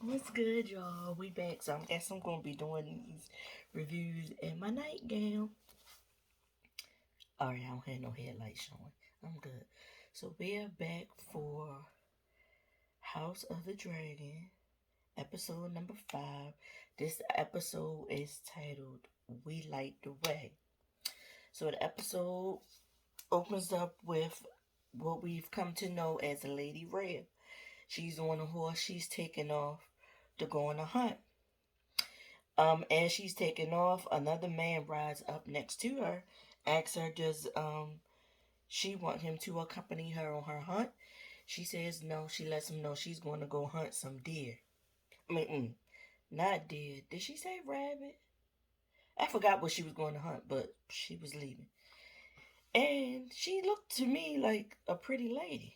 What's good, y'all? We back, so I guess I'm gonna be doing these reviews in my nightgown. Alright, I don't have no headlights showing. I'm good. So we're back for House of the Dragon, episode number 5. This episode is titled We Light the Way. So the episode opens up with what we've come to know as Lady Red. She's on a horse, she's taking off to go on a hunt. As she's taking off, another man rides up next to her, asks her, does she want him to accompany her on her hunt? She says no. She lets him know she's going to go hunt some deer. I mean, not deer. Did she say rabbit? I forgot what she was going to hunt, but she was leaving. And she looked to me like a pretty lady.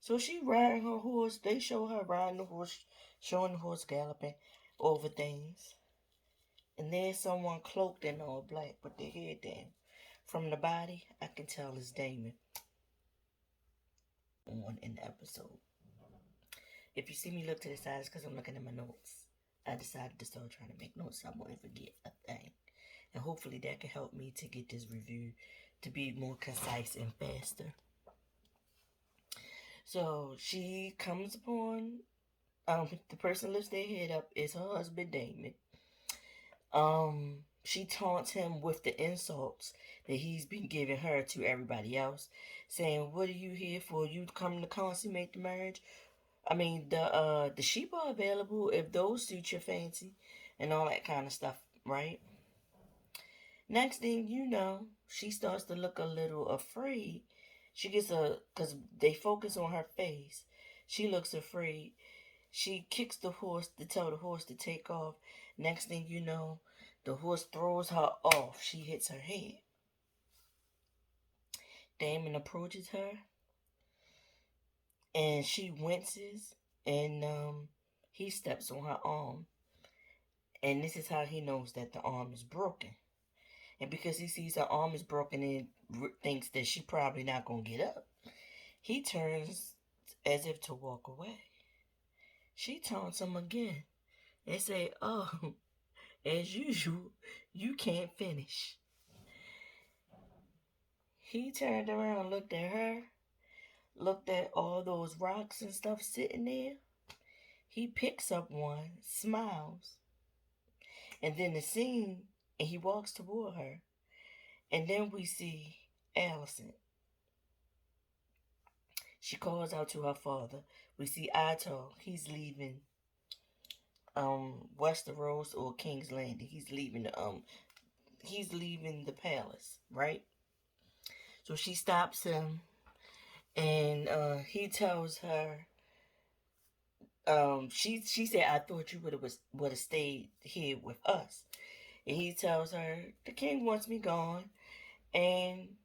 So she riding her horse. They show her riding the horse, showing the horse galloping over things. And there's someone cloaked in all black with their head down. From the body, I can tell it's Damon on in the episode. If you see me look to the side, it's because I'm looking at my notes. I decided to start trying to make notes so I won't forget a thing. And hopefully that can help me to get this review to be more concise and faster. So she comes upon, the person lifts their head up is her husband Damon. She taunts him with the insults that he's been giving her to everybody else, saying, "What are you here for? You come to consummate the marriage? I mean, the sheep are available if those suit your fancy," and all that kind of stuff, right? Next thing you know, she starts to look a little afraid. She gets cause they focus on her face. She looks afraid. She kicks the horse to tell the horse to take off. Next thing you know, the horse throws her off. She hits her head. Damon approaches her and she winces and he steps on her arm. And this is how he knows that the arm is broken. And because he sees her arm is broken and thinks that she probably not going to get up, he turns as if to walk away. She taunts him again and say, "Oh, as usual, you can't finish." He turned around, looked at her, looked at all those rocks and stuff sitting there. He picks up one, smiles, and then the scene, and he walks toward her. And then we see Allison. She calls out to her father. We see Ito. He's leaving Westeros or King's Landing. He's leaving the palace, right? So she stops him and he tells her, she said, "I thought you would have stayed here with us." And he tells her, "The king wants me gone, and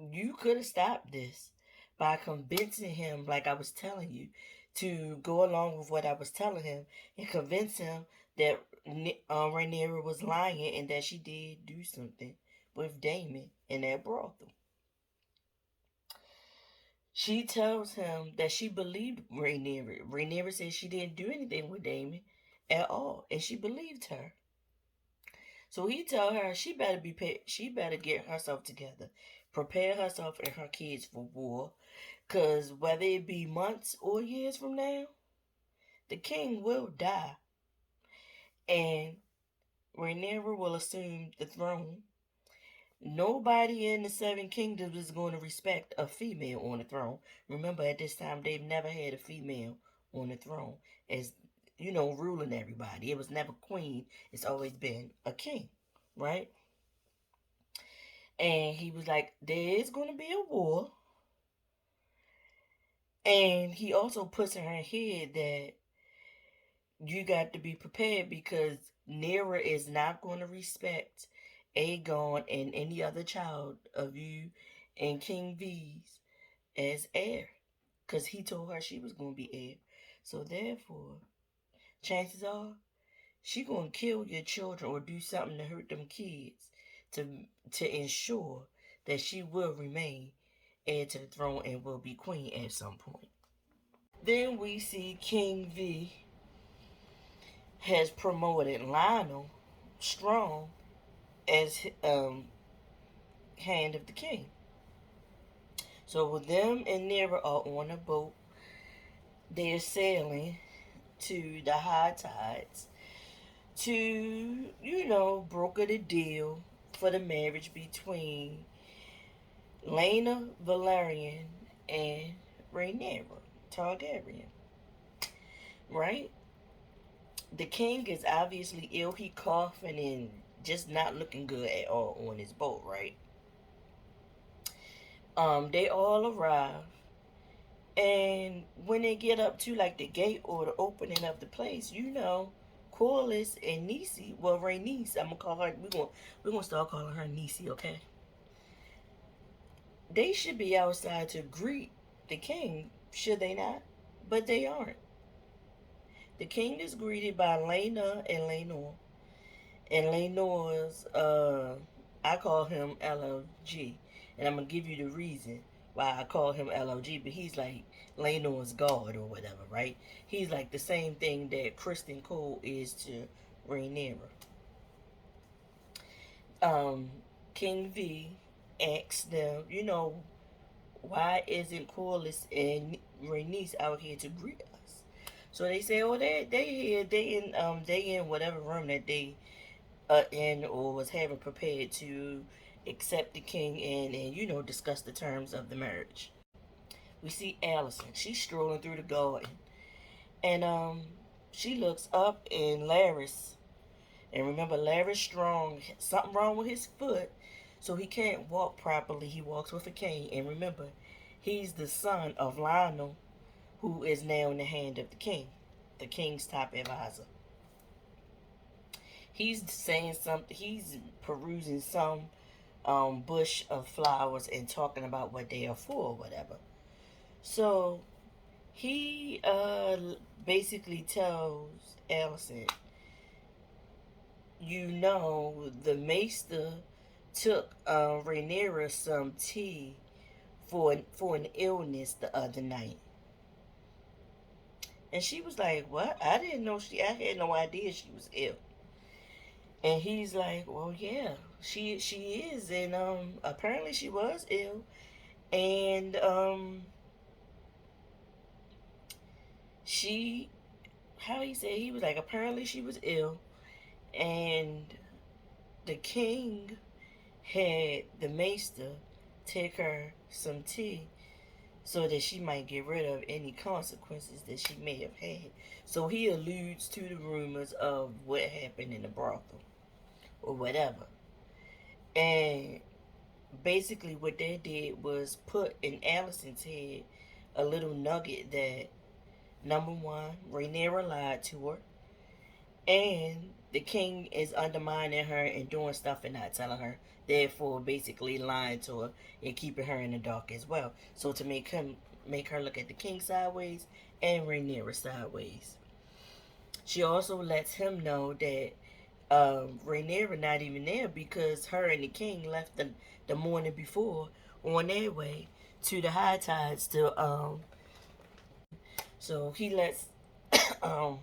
you could have stopped this by convincing him, like I was telling you, to go along with what I was telling him and convince him that Rhaenyra was lying and that she did do something with Damon in that brothel." She tells him that she believed Rhaenyra. Rhaenyra said she didn't do anything with Damon at all, and she believed her. So he tell her she better get herself together, prepare herself and her kids for war, cause whether it be months or years from now, the king will die, and Rhaenyra will assume the throne. Nobody in the Seven Kingdoms is going to respect a female on the throne. Remember, at this time, they've never had a female on the throne as, ruling everybody. It was never queen. It's always been a king, right? And he was like, there is going to be a war. And he also puts in her head that you got to be prepared because Nera is not going to respect Aegon and any other child of you and King V's as heir. Because he told her she was going to be heir. So therefore, chances are, she going to kill your children or do something to hurt them kids to ensure that she will remain heir to the throne and will be queen at some point. Then we see King V. has promoted Lionel Strong as Hand of the King. So with them and Nera are on a boat, they're sailing to the high tides to, broker the deal for the marriage between Lena Valerian and Rhaenyra Targaryen. Right? The king is obviously ill. He coughing and just not looking good at all on his boat, right? They all arrive, and when they get up to like the gate or the opening of the place, Corliss and Nisi, well, Rhaenys, I'm gonna call her. We're gonna start calling her Nisi, okay? They should be outside to greet the king, should they not? But they aren't. The king is greeted by Lena and Lenore. And Lenore's, I call him LOG. And I'm going to give you the reason why I call him LOG. But he's like Lenore's God or whatever, right? He's like the same thing that Kristen Cole is to Rhaenyra. Um, King V asked them, why isn't Corliss and Rhaenys out here to greet us? So they say, oh, they here, they in whatever room that they in or was having prepared to accept the king and discuss the terms of the marriage. We see Allison. She's strolling through the garden, and she looks up and Larys. And remember, Larry Strong, something wrong with his foot, so he can't walk properly. He walks with a cane. And remember, he's the son of Lionel, who is now in the hand of the king's top advisor. He's saying something, he's perusing some bush of flowers and talking about what they are for or whatever. So he basically tells Allison, the maester took Rhaenyra some tea for an illness the other night. And she was like, "What? I didn't know I had no idea she was ill." And he's like, "Well, yeah, she is, and apparently she was ill, and she how he said he was like apparently she was ill, and the king had the maester take her some tea so that she might get rid of any consequences that she may have had." So he alludes to the rumors of what happened in the brothel or whatever. And basically what they did was put in Allison's head a little nugget that, number one, Rhaenyra lied to her, and the king is undermining her and doing stuff and not telling her, therefore basically lying to her and keeping her in the dark as well. So to make her look at the king sideways and Rhaenyra sideways. She also lets him know that Rhaenyra not even there because her and the king left the morning before on their way to the high tides to so he lets um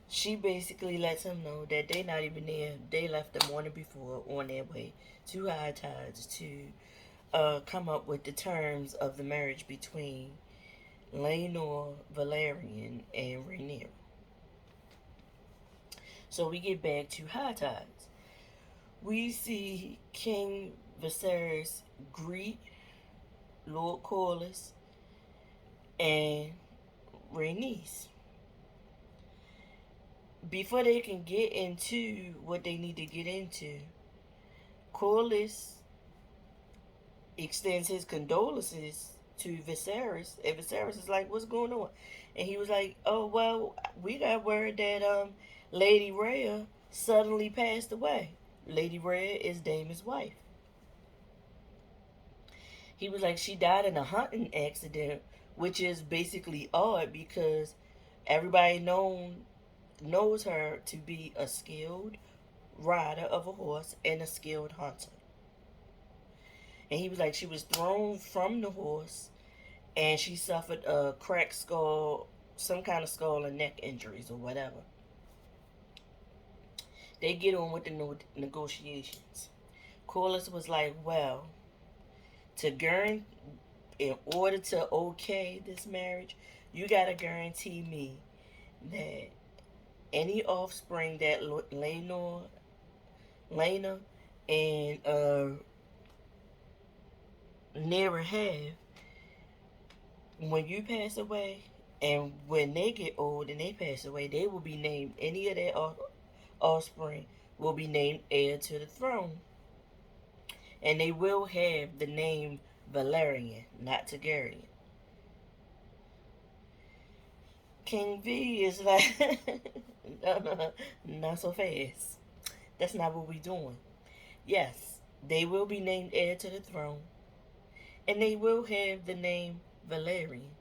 she basically lets him know that they not even there. They left the morning before on their way to high tides to come up with the terms of the marriage between Lenore Valerian and Rhaenyra. So we get back to high tides. We see King Viserys greet Lord Corliss and Rhaenys. Before they can get into what they need to get into, Corliss extends his condolences to Viserys, and Viserys is like, "What's going on?" And he was like, "Oh well, we got word that Lady Rhea suddenly passed away." Lady Rhea is Daemon's wife. He was like, "She died in a hunting accident," which is basically odd because everybody knows her to be a skilled rider of a horse and a skilled hunter. And he was like, she was thrown from the horse and she suffered a cracked skull, some kind of skull and neck injuries or whatever. They get on with the negotiations. Corliss was like, well, to guarantee, in order to okay this marriage, you gotta guarantee me that any offspring that Lena and Nera have, when you pass away, and when they get old and they pass away, they will be named, any of their offspring will be named heir to the throne. And they will have the name Valerian, not Targaryen. King V is like, no, no, not so fast. That's not what we doing. Yes, they will be named heir to the throne, and they will have the name Valerian.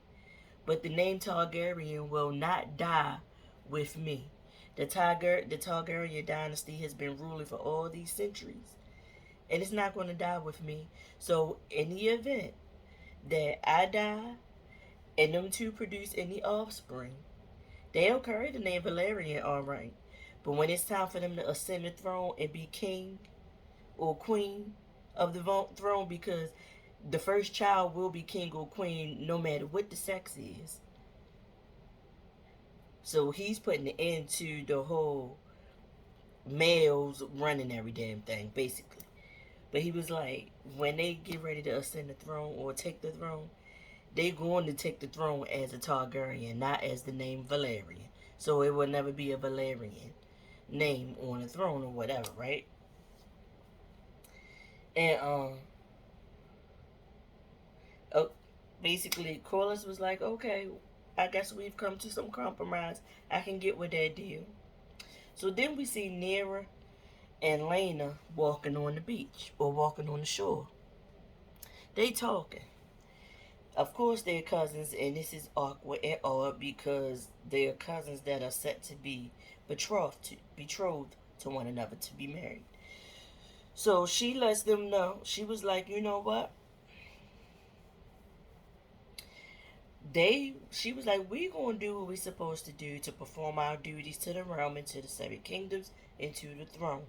But the name Targaryen will not die with me. The Targaryen dynasty has been ruling for all these centuries, and it's not going to die with me. So, in the event that I die and them two produce any offspring, they'll carry the name Valerian, all right. But when it's time for them to ascend the throne and be king or queen of the throne, because the first child will be king or queen no matter what the sex is. So he's putting an end to the whole males running every damn thing, basically. But he was like, when they get ready to ascend the throne or take the throne, they going to take the throne as a Targaryen, not as the name Valerian. So it will never be a Valerian name on the throne or whatever, right? And uh, basically, Corliss was like, okay, I guess we've come to some compromise. I can get with that deal. So then we see Nera and Lena walking on the beach or walking on the shore. They talking. Of course, they're cousins, and this is awkward and odd because they are cousins that are set to be betrothed to one another to be married. So she lets them know. She was like, you know what? She was like, we gonna do what we supposed to do to perform our duties to the realm and to the seven kingdoms and to the throne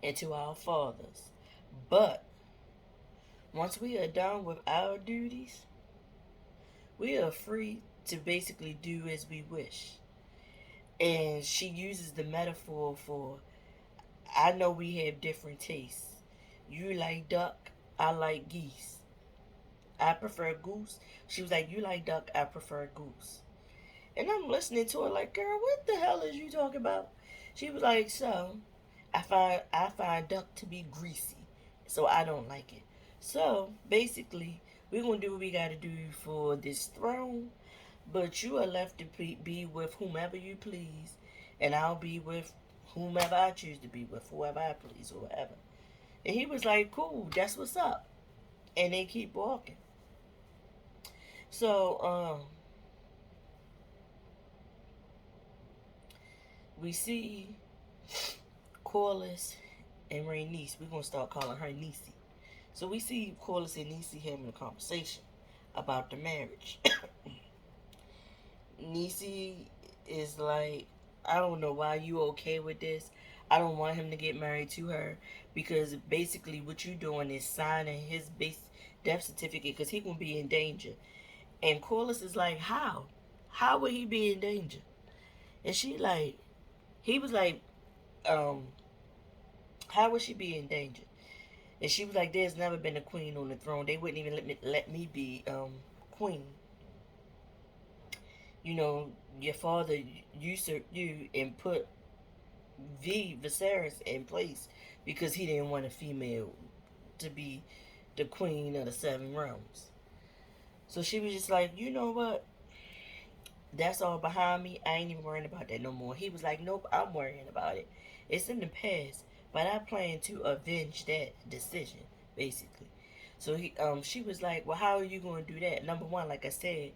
and to our fathers. But once we are done with our duties, we are free to basically do as we wish. And she uses the metaphor for, I know we have different tastes. You like duck, I like geese. I prefer goose. She was like, you like duck, I prefer goose. And I'm listening to her like, girl, what the hell is you talking about? She was like, so I find duck to be greasy, so I don't like it. So basically, we're gonna do what we gotta do for this throne, but you are left to be with whomever you please, and I'll be with whomever I choose to be with, whoever I please, or whatever. And he was like, cool, that's what's up. And they keep walking. So, we see Corliss and Rhaenys. We're gonna start calling her Niecy. So we see Corliss and Niecy having a conversation about the marriage. Niecy is like, I don't know why you okay with this. I don't want him to get married to her because basically what you doing is signing his base death certificate because he gonna be in danger. And Corliss is like, how? How would he be in danger? And she like, he was like, um, how would she be in danger? And she was like, there's never been a queen on the throne. They wouldn't even let me be queen. You know, your father usurped you and put Viserys in place because he didn't want a female to be the queen of the seven realms. So she was just like, you know what? That's all behind me. I ain't even worrying about that no more. He was like, nope, I'm worrying about it. It's in the past, but I plan to avenge that decision, basically. So she was like, well, how are you going to do that? Number one, like I said,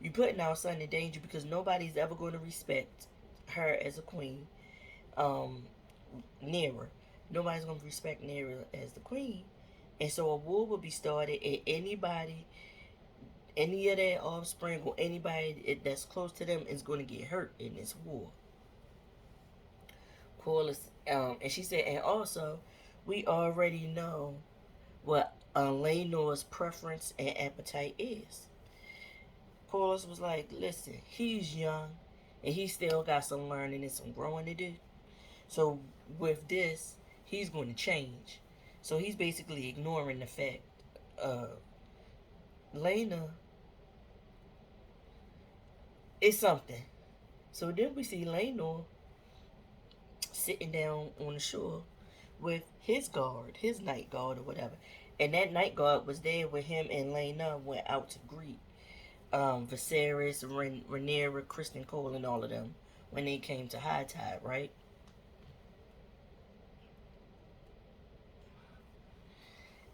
you're putting our son in danger because nobody's ever going to respect her as a queen. Um, Nera. Nobody's going to respect Nera as the queen. And so a war will be started, and any of their offspring or anybody that's close to them is going to get hurt in this war. Corliss, and she said, and also, we already know what Lenore's preference and appetite is. Corliss was like, listen, he's young, and he still got some learning and some growing to do. So with this, he's going to change. So he's basically ignoring the fact Lena is something. So then we see Lenore sitting down on the shore with his guard, his night guard or whatever. And that night guard was there with him, and Lena went out to greet Viserys, Rhaenyra, Kristen Cole, and all of them when they came to High Tide, right?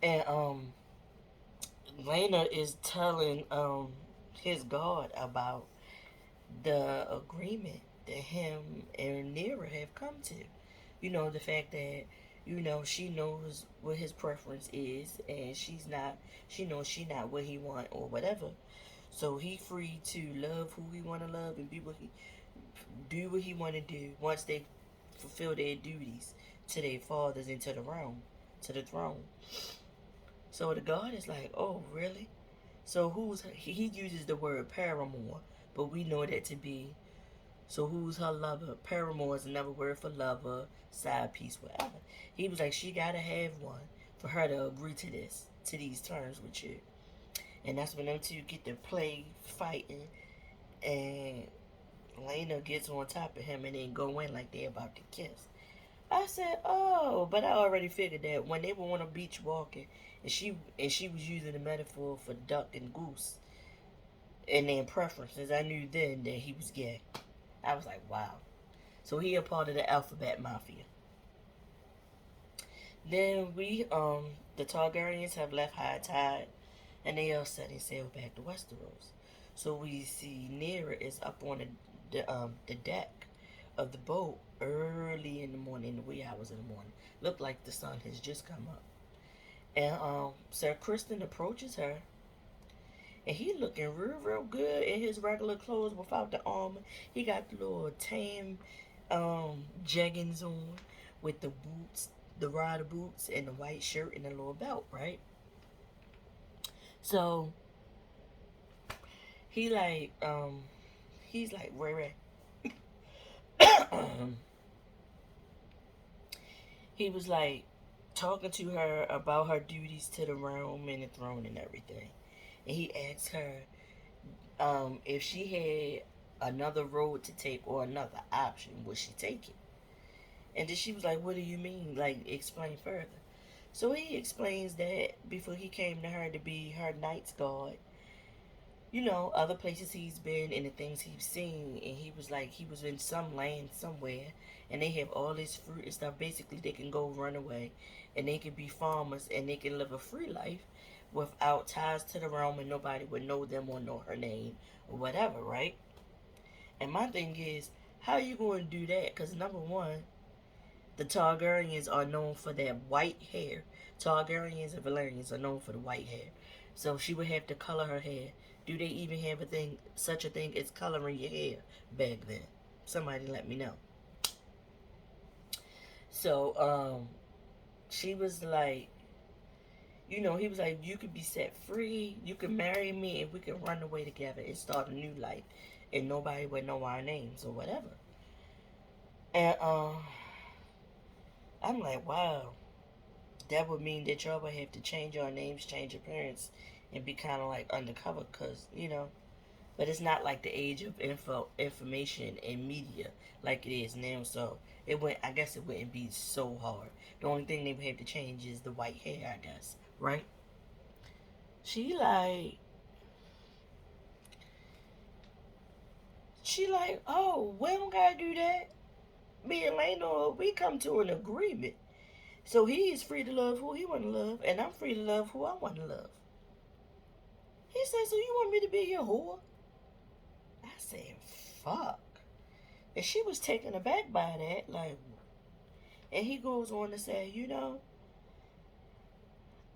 And Lena is telling his guard about the agreement that him and Nira have come to. You know, the fact that, you know, she knows what his preference is, and she knows she not what he want or whatever. So he free to love who he want to love and do what he want to do once they fulfill their duties to their fathers and to the throne. So the God is like, oh really? So he uses the word paramour, but we know that to be, so who's her lover? Paramour is another word for lover, side piece, whatever. He was like, she gotta have one for her to agree to these terms with you. And that's when them two get to play fighting, and Lena gets on top of him and then go in like they about to kiss. I said, oh, but I already figured that when they were on a beach walking, and she was using the metaphor for duck and goose and their preferences, I knew then that he was gay. I was like, wow. So he a part of the alphabet mafia. Then the Targaryens have left High Tide, and they are setting sail back to Westeros. So we see Nera is up on the deck of the boat early in the morning, in the wee hours of the morning. Looked like the sun has just come up. And Sir Kristen approaches her, and he looking real good in his regular clothes without the armor. He got the little tan jeggings on with the boots, the rider boots, and the white shirt and the little belt, right? So he like he's like Ray. He was like talking to her about her duties to the realm and the throne and everything. And he asked her if she had another road to take or another option, would she take it? And then she was like, what do you mean? Like, explain further. So he explains that before he came to her to be her knight's guard, you know, other places he's been and the things he's seen, and he was like, he was in some land somewhere, and they have all this fruit and stuff. Basically, they can go run away, and they can be farmers, and they can live a free life without ties to the realm, and nobody would know them or know her name or whatever, right? And my thing is, how you going to do that? Because number one, the Targaryens are known for their white hair. Targaryens and Valerians are known for the white hair. So she would have to color her hair. Do they even have such a thing as coloring your hair back then? Somebody let me know. So, she was like, you know, he was like, you could be set free, you can marry me, and we can run away together and start a new life, and nobody would know our names or whatever. And I'm like, wow, that would mean that y'all would have to change your names, change your parents, and be kind of like undercover, cause you know. But it's not like the age of information and media like it is now. So it went. I guess it wouldn't be so hard. The only thing they would have to change is the white hair, I guess, right? She like, oh, we don't gotta do that. Me and Leno, we come to an agreement. So he is free to love who he want to love, and I'm free to love who I want to love. He said, so you want me to be your whore? I said, fuck. And she was taken aback by that, like, and he goes on to say, you know,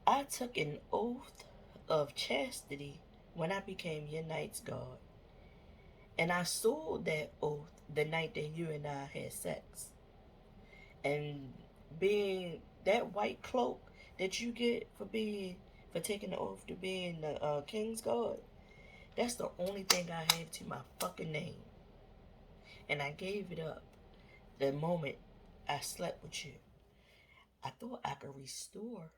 I took an oath of chastity when I became your knight's guard. And I sold that oath the night that you and I had sex. And being that white cloak that you get for taking the oath to being the king's guard, that's the only thing I have to my fucking name. And I gave it up the moment I slept with you. I thought I could restore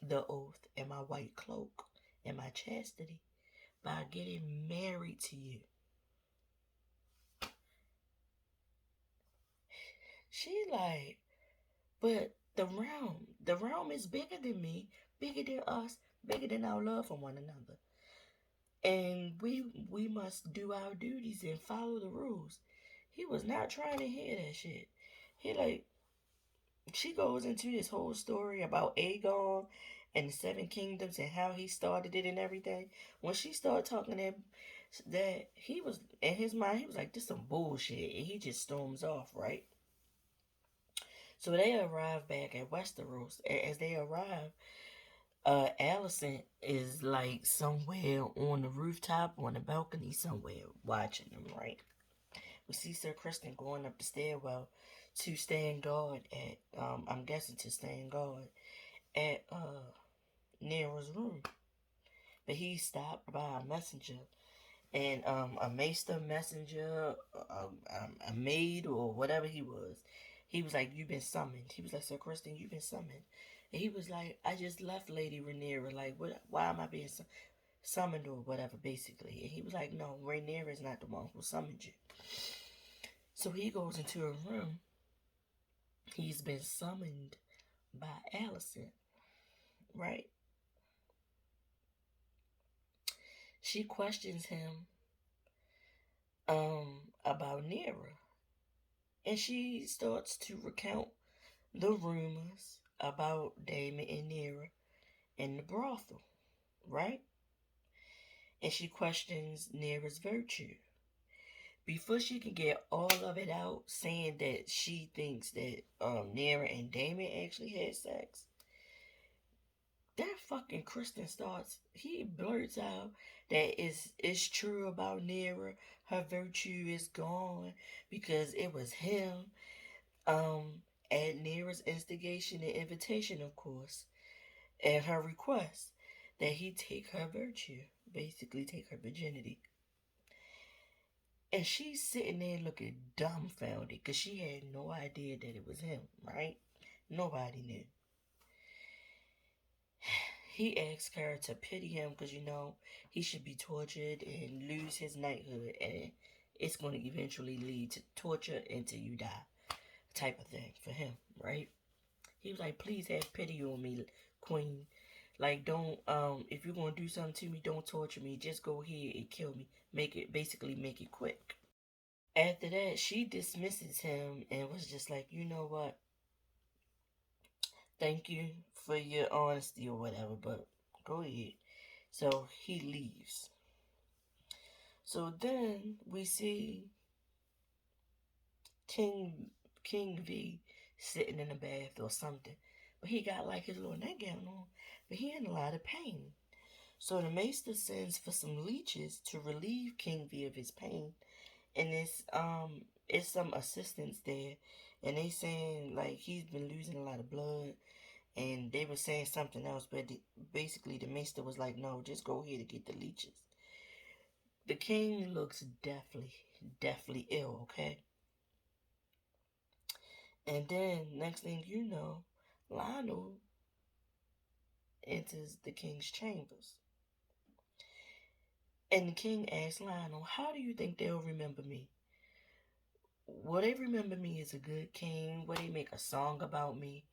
the oath and my white cloak and my chastity by getting married to you. She like, but the realm is bigger than me, bigger than us, bigger than our love for one another. And we must do our duties and follow the rules. He was not trying to hear that shit. He like, she goes into this whole story about Aegon and the Seven Kingdoms and how he started it and everything. When she started talking that he was in his mind, he was like, "This some bullshit," and he just storms off, right? So they arrive back at Westeros. As they arrive, Allison is like somewhere on the rooftop, on the balcony somewhere, watching them, right? We see Sir Kristen going up the stairwell to stand guard at, I'm guessing to stand guard at Nero's room. But he's stopped by a messenger and a maester messenger, a maid or whatever he was. He was like, "You've been summoned." He was like, "Sir Kristen, you've been summoned." And he was like, "I just left Lady Rhaenyra. Like, what? Why am I being summoned or whatever?" Basically, and he was like, "No, Rhaenyra is not the one who summoned you." So he goes into a room. He's been summoned by Allison, right? She questions him about Nera, and she starts to recount the rumors about Damon and Nera in the brothel, right? And she questions Nera's virtue. Before she can get all of it out, saying that she thinks that Nera and Damon actually had sex, that fucking Kristen starts, he blurts out that it's true about Nera. Her virtue is gone because it was him, at Nera's instigation and invitation, of course, and her request that he take her virtue, basically take her virginity. And she's sitting there looking dumbfounded because she had no idea that it was him, right? Nobody knew. He asks her to pity him because, he should be tortured and lose his knighthood, and it's going to eventually lead to torture until you die, type of thing for him, right? He was like, "Please have pity on me, queen. Like, don't, if you're going to do something to me, don't torture me. Just go ahead and kill me. Make it quick." After that, she dismisses him and was just like, "You know what? Thank you for your honesty or whatever, but go ahead." So he leaves. So then we see King King V sitting in the bath or something. But he got like his little nightgown on. But he in a lot of pain. So the maester sends for some leeches to relieve King V of his pain. And it's some assistants there, and they saying like he's been losing a lot of blood, and they were saying something else, but basically the maester was like, "No, just go ahead and get the leeches." The king looks deathly ill, okay? And then next thing you know, Lionel enters the king's chambers. And the king asks Lionel, "How do you think they'll remember me? Will they remember me as a good king? Will they make a song about me?"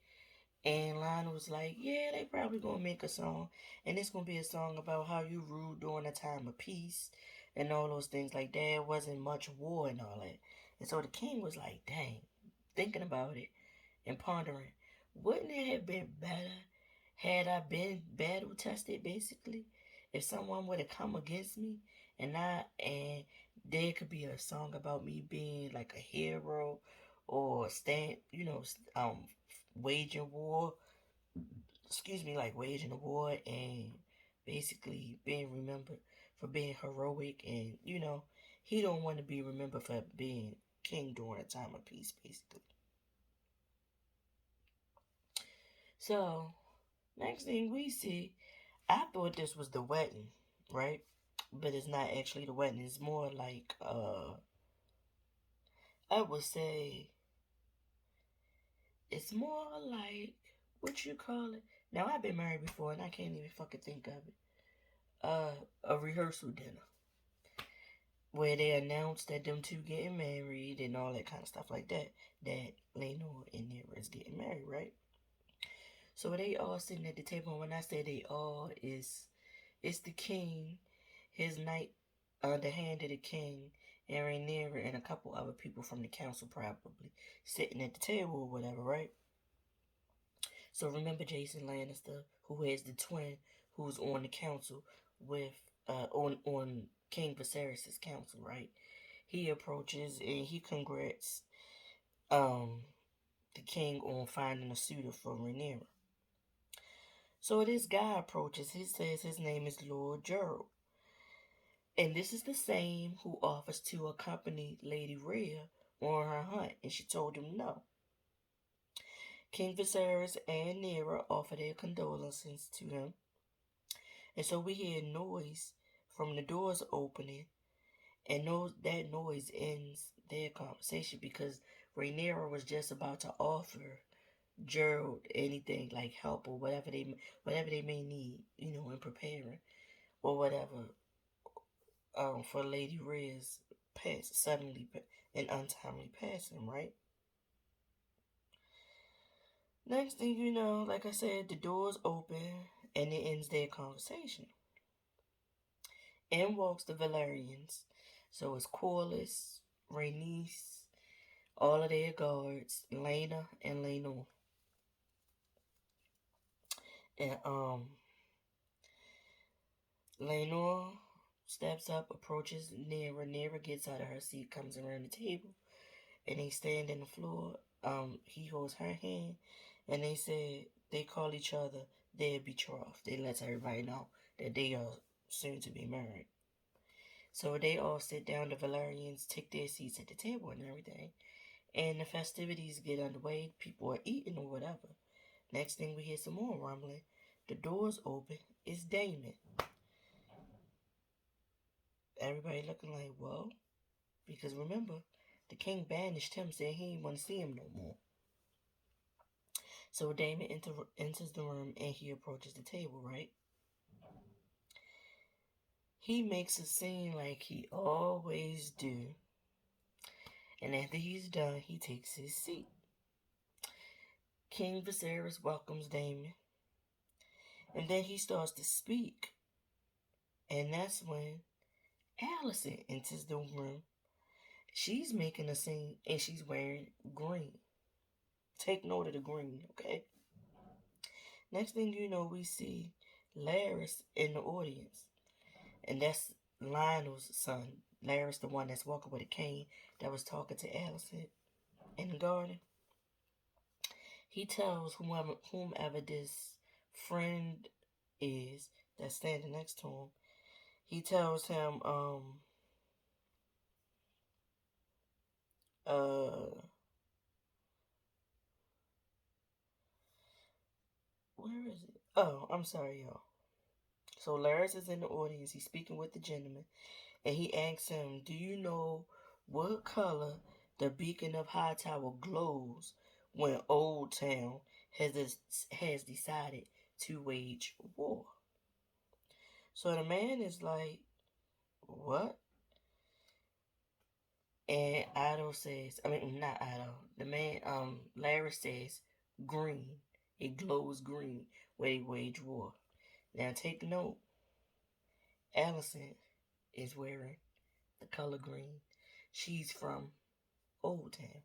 And Lionel was like, "Yeah, they probably gonna make a song. And it's gonna be a song about how you ruled during a time of peace and all those things like that. It wasn't much war and all that." And so the king was like, "Dang," thinking about it and pondering, wouldn't it have been better had I been battle tested, basically? If someone would have come against me and there could be a song about me being like a hero or waging war, like waging a war and basically being remembered for being heroic, and he don't want to be remembered for being king during a time of peace, basically. So, next thing we see, I thought this was the wedding, right? But it's not actually the wedding. It's more like, I would say, it's more like, what you call it? Now, I've been married before and I can't even fucking think of it. A rehearsal dinner where they announced that them two getting married and all that kind of stuff like that. That Lenore and Nira is getting married, right? So they all sitting at the table. And when I say they all, is it's the king, his knight, the hand of the king, and Rhaenyra, and a couple other people from the council probably sitting at the table or whatever, right? So remember Jason Lannister, who has the twin, who's on the council with on King Viserys' council, right? He approaches and he congrats um the king on finding a suitor for Rhaenyra. So this guy approaches. He says his name is Lord Gerald, and this is the same who offers to accompany Lady Rhea on her hunt, and she told him no. King Viserys and Nera offer their condolences to him, and so we hear noise from the doors opening, and that noise ends their conversation because Rhaenyra was just about to offer Gerald anything like help or whatever they may need, in preparing or whatever, for Lady Rhea's suddenly and untimely passing, right? Next thing you know, like I said, the doors open and it ends their conversation. In walks the Valerians. So it's Corlys, Rhaenys, all of their guards, Lena and Lenore. And Lenore steps up, approaches Nera. Nera gets out of her seat, comes around the table, and they stand on the floor. He holds her hand, and they call each other their betrothed. They let everybody know that they are soon to be married. So they all sit down. The Valerians take their seats at the table and everything, and the festivities get underway. People are eating or whatever. Next thing we hear some more rumbling. The doors open. It's Damon. Everybody looking like, well, because remember, the king banished him, saying he didn't want to see him no more. So Damon enters the room and he approaches the table, right? He makes a scene like he always do. And after he's done, he takes his seat. King Viserys welcomes Damon. And then he starts to speak. And that's when Allison enters the room. She's making a scene and she's wearing green. Take note of the green, okay? Next thing you know, we see Larys in the audience. And that's Lionel's son. Larys, the one that's walking with a cane, that was talking to Allison in the garden. He tells whomever this friend is that's standing next to him, he tells him, where is it? Oh, I'm sorry, y'all. So Larys is in the audience. He's speaking with the gentleman, and he asks him, "Do you know what color the beacon of Hightower glows when Old Town has decided to wage war?" So the man is like, "What?" And Otto says, I mean, not Otto. The man, Larry says, green. It glows green where they wage war. Now take note. Allison is wearing the color green. She's from Old Town.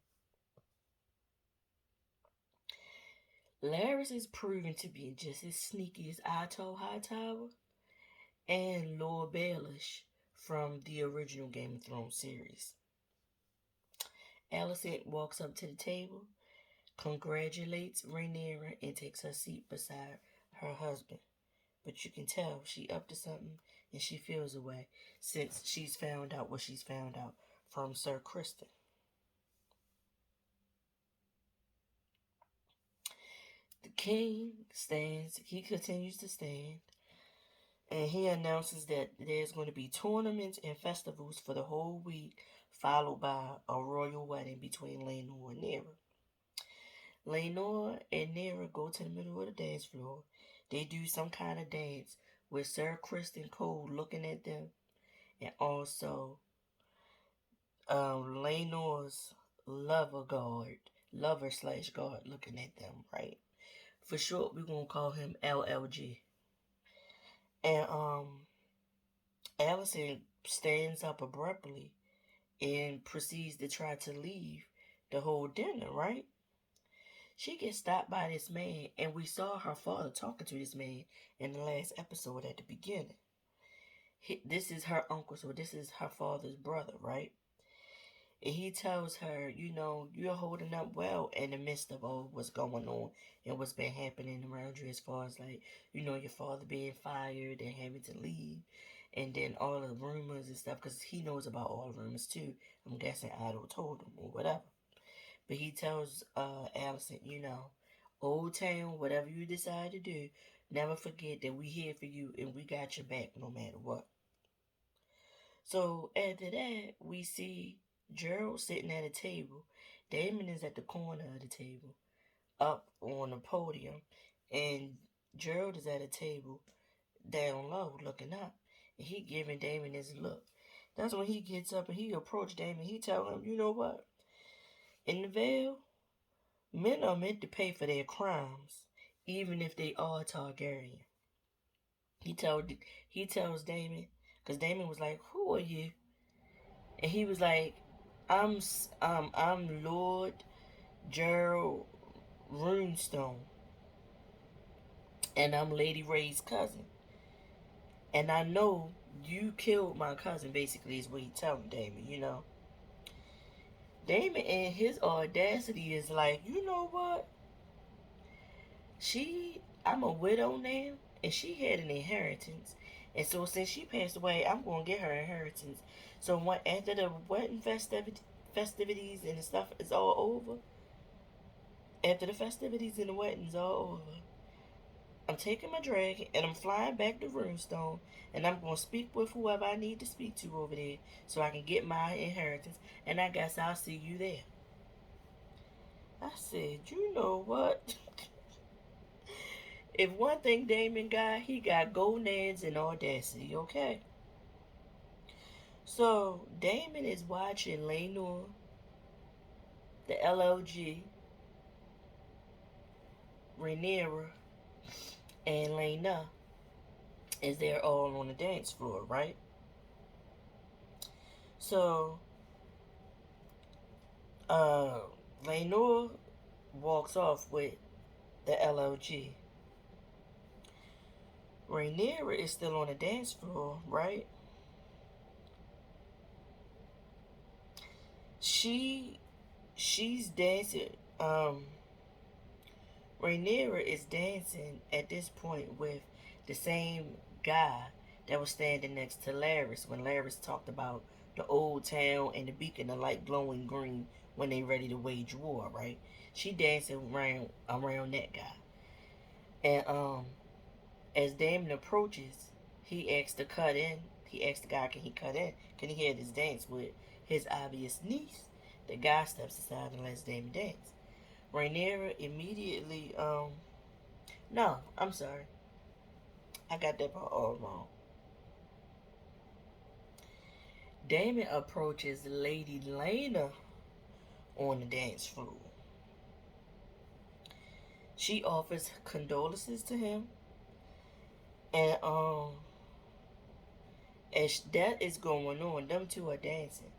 Larry is proven to be just as sneaky as Otto Hightower and Lord Baelish from the original Game of Thrones series. Allison walks up to the table, congratulates Rhaenyra, and takes her seat beside her husband. But you can tell she up to something and she feels away since she's found out what she's found out from Sir Criston. The king stands, he continues to stand, and he announces that there's going to be tournaments and festivals for the whole week, followed by a royal wedding between Lenore and Nera. Lenore and Nera go to the middle of the dance floor. They do some kind of dance with Sir Kristen Cole looking at them, and also Lenore's lover slash guard looking at them, right? For short, we're gonna call him LLG. And Allison stands up abruptly and proceeds to try to leave the whole dinner, right? She gets stopped by this man, and we saw her father talking to this man in the last episode at the beginning. This is her uncle, so this is her father's brother, right? And he tells her, you're holding up well in the midst of all what's going on and what's been happening around you as far as like, your father being fired and having to leave. And then all the rumors and stuff, because he knows about all the rumors too. I'm guessing Otto told him or whatever. But he tells Allison, Old Town, whatever you decide to do, never forget that we here for you and we got your back no matter what. So after that, we see Gerald sitting at a table. Damon is at the corner of the table, up on the podium, and Gerald is at a table down low, looking up, and he giving Damon his look. That's when he gets up and he approached Damon. He tell him, you know what? In the Vale, men are meant to pay for their crimes, even if they are Targaryen. He told he tells Damon, because Damon was like, "Who are you?" And he was like, I'm Lord Gerald Runestone, and I'm Lady Ray's cousin. And I know you killed my cousin, basically, is what he telling Damon. Damon and his audacity is like, you know what? I'm a widow now, and she had an inheritance. And so since she passed away, I'm going to get her inheritance. So after the wedding festivities and the stuff is all over, after the festivities and the weddings all over, I'm taking my dragon and I'm flying back to Runestone, and I'm going to speak with whoever I need to speak to over there so I can get my inheritance, and I guess I'll see you there. I said, you know what? If one thing Damon got, he got gonads and audacity, okay? So, Damon is watching Lenore, the LOG, Rhaenyra, and Lena as they're all on the dance floor, right? So, uh, Lenore walks off with the LOG. Rhaenyra is still on the dance floor, right? She's dancing. Rhaenyra is dancing at this point with the same guy that was standing next to Larys when Larys talked about the old town and the beacon of light glowing green when they ready to wage war, right? She dancing around that guy. And as Damon approaches, he asks to cut in. He asks the guy, can he cut in? Can he hear this dance with his obvious niece? The guy steps aside and lets Damon dance. Rhaenyra immediately, no, I'm sorry. I got that part all wrong. Damon approaches Lady Lena on the dance floor. She offers condolences to him, and as that is going on, them two are dancing.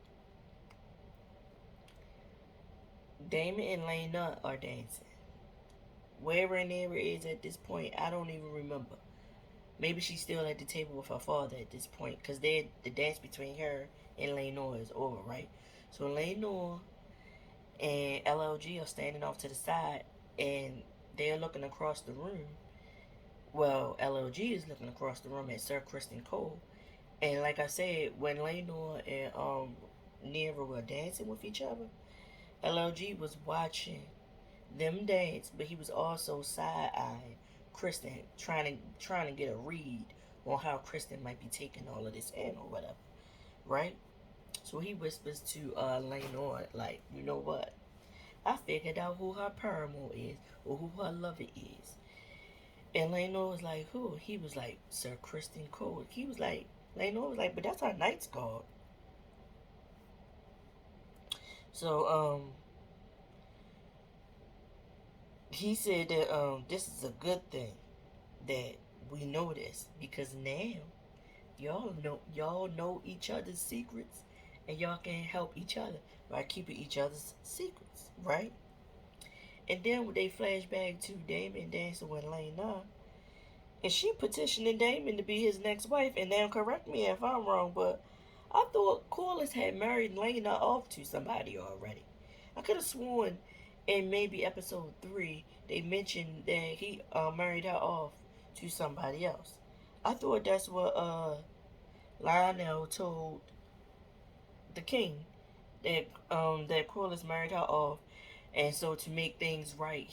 Damon and Lena are dancing. Where Rhaenyra is at this point, I don't even remember. Maybe she's still at the table with her father at this point, because the dance between her and Lenore is over, right? So Lenore and LLG are standing off to the side, and they're looking across the room. Well, LLG is looking across the room at Sir Kristen Cole, and like I said, when Lenore and Nera were dancing with each other, LLG was watching them dance, but he was also side eyeing Kristen, trying to get a read on how Kristen might be taking all of this in or whatever, right? So he whispers to Lenore, like, you know what? I figured out who her paramour is or who her lover is. And Lenore was like, who? He was like, Sir Kristen Cole. He was like, Lenore was like, but that's our Knight's Guard. So he said that this is a good thing that we know this because now y'all know each other's secrets and y'all can help each other by keeping each other's secrets, right? And then when they flash back to Damon dancing with Lena, and she petitioning Damon to be his next wife. And now correct me if I'm wrong, but I thought Corliss had married Lena off to somebody already. I could have sworn in maybe episode 3 they mentioned that he married her off to somebody else. I thought that's what Lionel told the king that Corliss married her off, and so to make things right,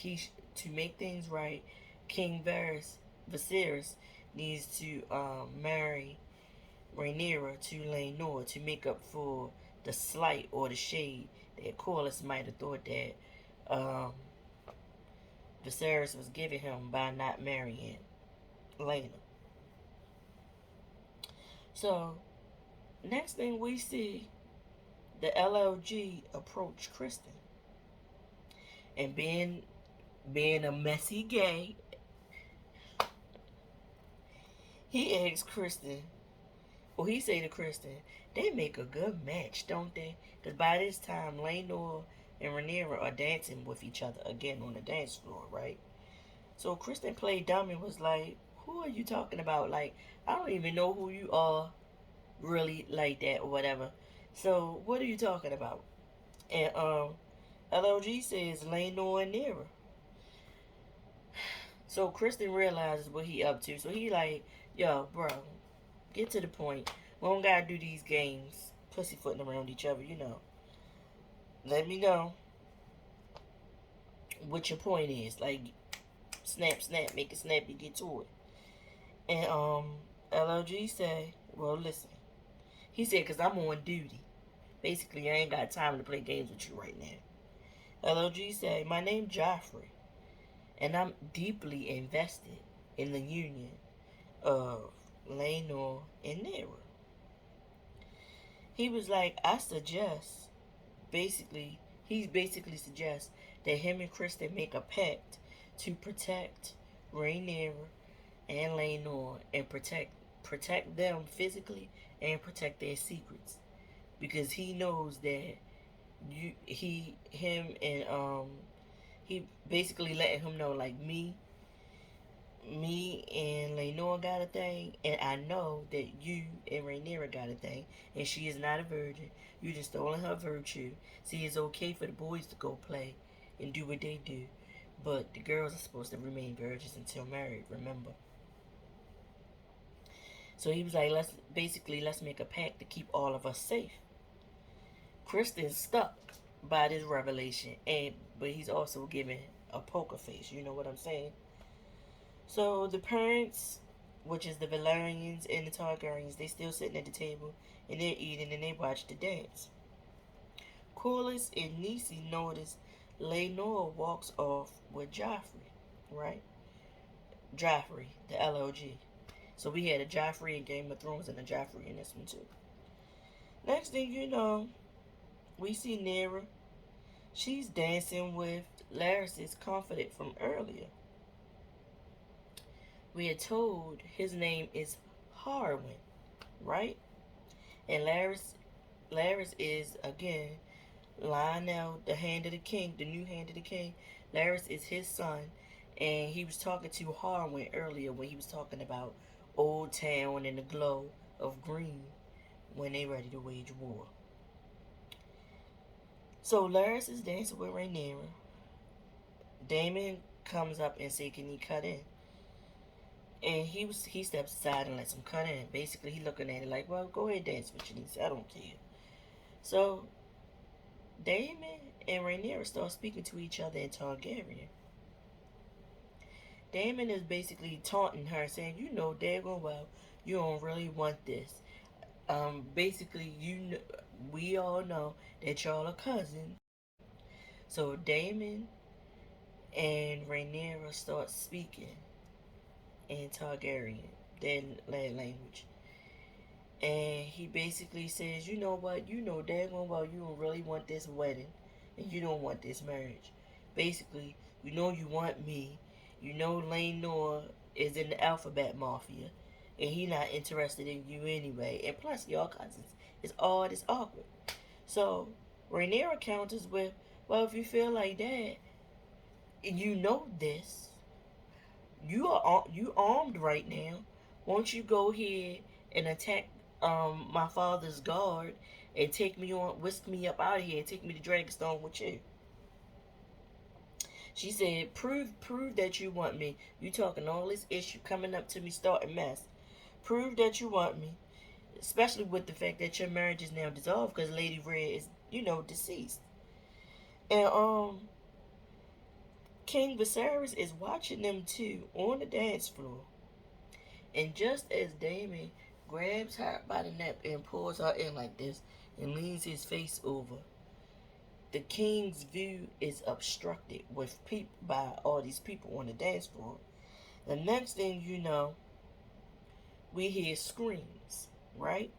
King Viserys needs to marry Rhaenyra to Lenore to make up for the slight or the shade that Corliss might have thought that um, Viserys was giving him by not marrying Lena. So next thing we see, the LLG approach Kristen, and being a messy gay, he asks Kristen, well, he say to Kristen, they make a good match, don't they? Because by this time, Lenore and Rhaenyra are dancing with each other again on the dance floor, right? So Kristen played dumb and was like, who are you talking about? Like, I don't even know who you are really like that or whatever. So what are you talking about? And LOG says Lenore and Nira. So Kristen realizes what he up to. So he like, yo, bro, get to the point. We don't gotta do these games, pussyfooting around each other, you know. Let me know what your point is. Like, snap, snap, make it snappy, get to it. And LOG say, well, listen. He said, cause I'm on duty. Basically, I ain't got time to play games with you right now. LOG say, my name's Joffrey, and I'm deeply invested in the union of Lenore and Nera. He was like, I suggest, he basically suggests that him and Kristen make a pact to protect Rhaenyra and Lenore and protect them physically and protect their secrets, because he knows that he basically letting him know, like, me and Lenore got a thing, and I know that you and Rhaenyra got a thing, and she is not a virgin. You just stolen her virtue. See, it's okay for the boys to go play and do what they do, but the girls are supposed to remain virgins until married, remember? So he was like, let's make a pact to keep all of us safe. Kristen's stuck by this revelation, but he's also giving a poker face. You know what I'm saying? So the parents, which is the Valerians and the Targaryens, they still sitting at the table and they're eating and they watch the dance. Corlys and Nisi notice Lenore walks off with Joffrey, right? Joffrey, the LOG. So we had a Joffrey in Game of Thrones and a Joffrey in this one too. Next thing you know, we see Nera. She's dancing with Larys's confidant from earlier. We are told his name is Harwin, right? And Larys is again Lionel, the Hand of the King, the new Hand of the King. Larys is his son, and he was talking to Harwin earlier when he was talking about Old Town and the glow of green when they ready to wage war. So Larys is dancing with Rhaenyra. Damon comes up and say, "Can he cut in?" And he steps aside and lets him cut in. Basically, he looking at it like, "Well, go ahead, dance with your niece. I don't care." So Damon and Rhaenyra start speaking to each other in Targaryen. Damon is basically taunting her, saying, "You know, daggone well, you don't really want this. Basically, we all know that y'all are cousins." So Damon and Rhaenyra start speaking in Targaryen, their language. And he basically says, "You know what? You know daggone well you don't really want this wedding, and you don't want this marriage. Basically, you know you want me. You know Lane Nor is in the Alphabet Mafia, and he not interested in you anyway. And plus, y'all cousins. It's all this awkward." So Rhaenyra counters with, "Well, if you feel like that, and you know this, you armed right now. Won't you go ahead and attack my father's guard and take me on, whisk me up out of here, and take me to Dragonstone with you?" She said, "Prove that you want me. You talking all this issue, coming up to me, starting mess. Prove that you want me, especially with the fact that your marriage is now dissolved because Lady Red is, deceased." And King Viserys is watching them two on the dance floor. And just as Damon grabs her by the neck and pulls her in like this and leans his face over, the king's view is obstructed with by all these people on the dance floor. The next thing you know, we hear screams, right?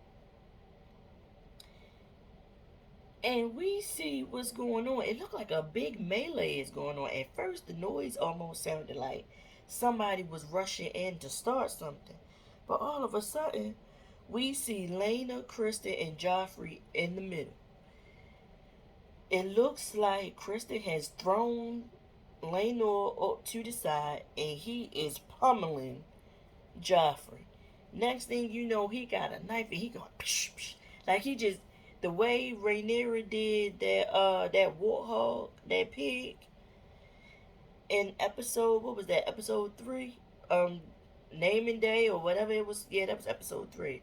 And we see what's going on. It looked like a big melee is going on. At first, the noise almost sounded like somebody was rushing in to start something. But all of a sudden, we see Lena, Kristen, and Joffrey in the middle. It looks like Kristen has thrown Lena up to the side, and he is pummeling Joffrey. Next thing you know, he got a knife and he going psh, psh. Like he just, the way Rhaenyra did that warthog, that pig in episode, what was that, episode 3? Naming Day or whatever it was. Yeah, that was episode 3.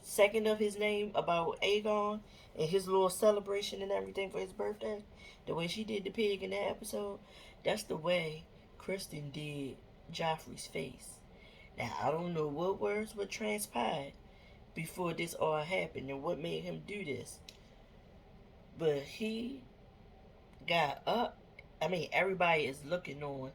Second of his name about Aegon and his little celebration and everything for his birthday. The way she did the pig in that episode, that's the way Kristen did Joffrey's face. Now, I don't know what words were transpired before this all happened and what made him do this. But he got up. I mean, everybody is looking on.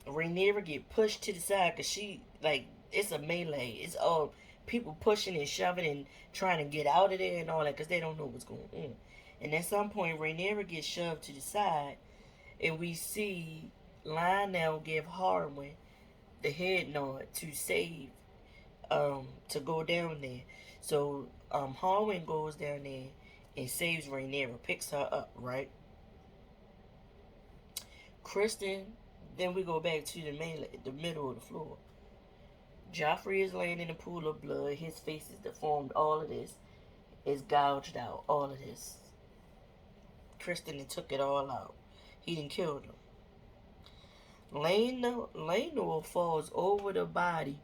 Rhaenyra get pushed to the side because she, like, it's a melee. It's all people pushing and shoving and trying to get out of there and all that because they don't know what's going on. And at some point, Rhaenyra gets shoved to the side, and we see Lionel give Harwin the head nod to save, to go down there. So Harwin goes down there and saves Rhaenyra, picks her up, right? Kristen, then we go back to the middle of the floor. Joffrey is laying in a pool of blood. His face is deformed. All of this is gouged out. All of this. Kristen took it all out. He didn't kill them. Laenor falls over the body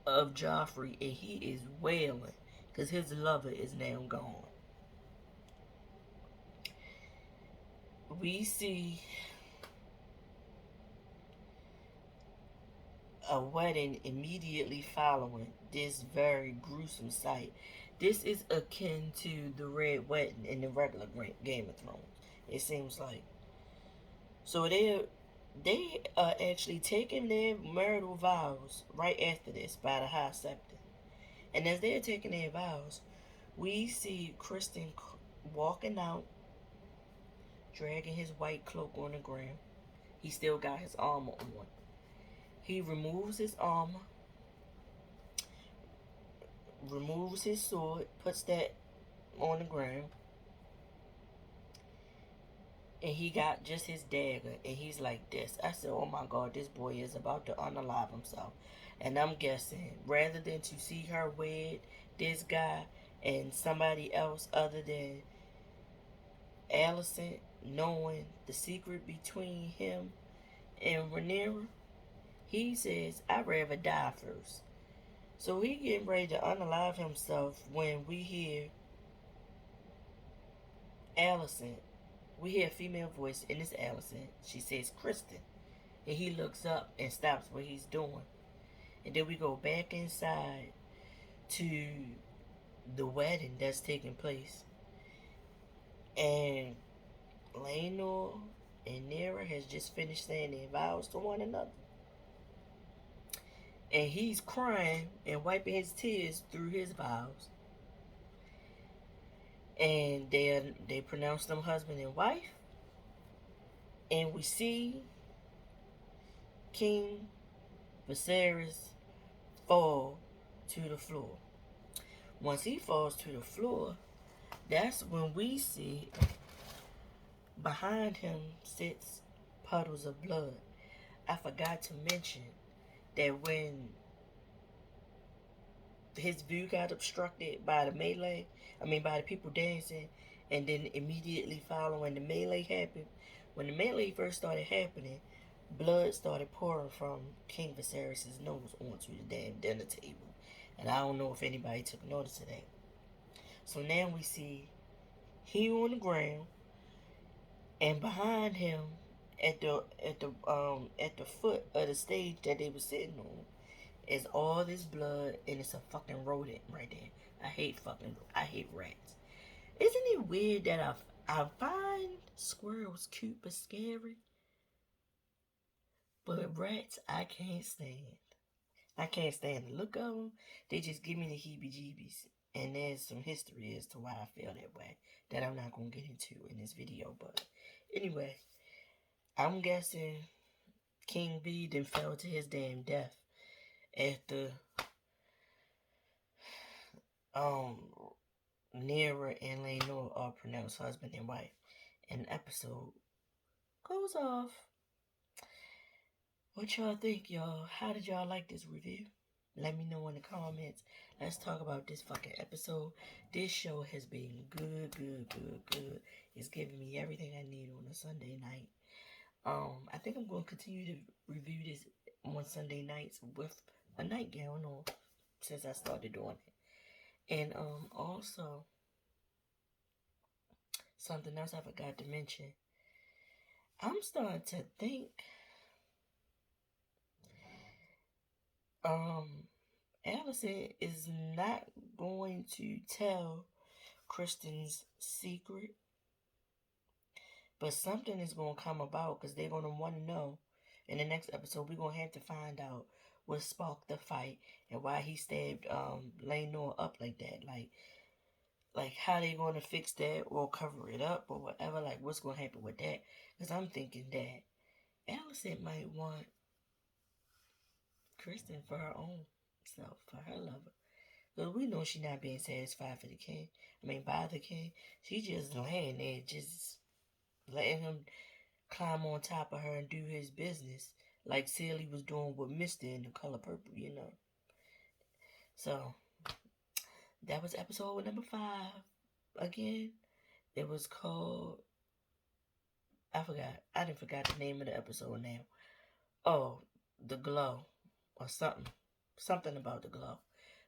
of Joffrey and he is wailing because his lover is now gone. We see a wedding immediately following this very gruesome sight. This is akin to the Red Wedding in the regular Game of Thrones. It seems like. So they are actually taking their marital vows right after this by the High Septon. And as they're taking their vows, we see Kristen walking out, dragging his white cloak on the ground. He still got his armor on. He removes his armor, removes his sword, puts that on the ground, and he got just his dagger, and he's like this. I said, "Oh my God, this boy is about to unalive himself." And I'm guessing, rather than to see her wed this guy and somebody else other than Alicent, knowing the secret between him and Rhaenyra, he says, "I'd rather die first." So he getting ready to unalive himself when we hear Allison. We hear a female voice, and it's Allison. She says Kristen. And he looks up and stops what he's doing. And then we go back inside to the wedding that's taking place. And Lenore and Nera has just finished saying their vows to one another. And he's crying and wiping his tears through his vows. And they pronounce them husband and wife. And we see King Viserys fall to the floor. Once he falls to the floor, that's when we see behind him sits puddles of blood. I forgot to mention that when his view got obstructed by the melee, by the people dancing, and then immediately following the melee happened, when the melee first started happening, blood started pouring from King Viserys' nose onto the damn dinner table. And I don't know if anybody took notice of that. So now we see he on the ground, and behind him, at the foot of the stage that they were sitting on, is all this blood, and it's a fucking rodent right there. I hate rats. Isn't it weird that I find squirrels cute but scary, but rats I can't stand. I can't stand the look of them. They just give me the heebie-jeebies. And there's some history as to why I feel that way that I'm not going to get into in this video. But anyway, I'm guessing King B then fell to his damn death after Nera and Lenore are pronounced husband and wife. And the episode goes off. What y'all think, y'all? How did y'all like this review? Let me know in the comments. Let's talk about this fucking episode. This show has been good. It's giving me everything I need on a Sunday night. I think I'm going to continue to review this on Sunday nights with a nightgown on since I started doing it. And also, something else I forgot to mention. I'm starting to think Allison is not going to tell Kristen's secret, but something is going to come about because they're going to want to know. In the next episode, we're going to have to find out what sparked the fight and why he stabbed Lenore up like that. Like how they going to fix that or cover it up or whatever. Like what's going to happen with that? Because I'm thinking that Allison might want Kristen for her own self, for her lover. Because we know she's not being satisfied for the king. By the king. She just laying there, just letting him climb on top of her and do his business. Like Celie was doing with Mister in The Color Purple, So, that was episode number 5. Again, it was called... I forgot. I didn't forgot the name of the episode now. Oh, The Glow. Or something. Something about the glow.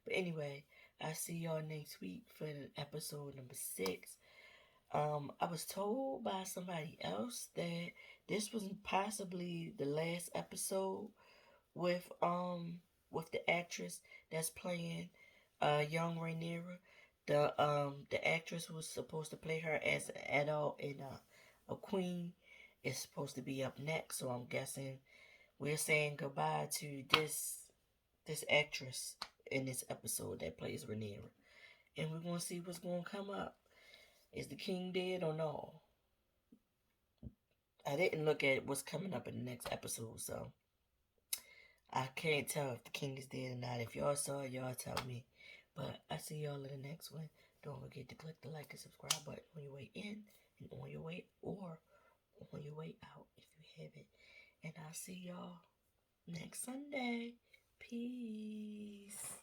But anyway, I see y'all next week for episode number 6. I was told by somebody else that this was possibly the last episode with the actress that's playing young Rhaenyra. The actress who was supposed to play her as an adult and a queen is supposed to be up next. So I'm guessing we're saying goodbye to this actress in this episode that plays Rhaenyra. And we're going to see what's going to come up. Is the king dead or no? I didn't look at what's coming up in the next episode, so I can't tell if the king is dead or not. If y'all saw it, y'all tell me. But I see y'all in the next one. Don't forget to click the like and subscribe button on your way in and on your way or on your way out if you haven't. And I'll see y'all next Sunday. Peace.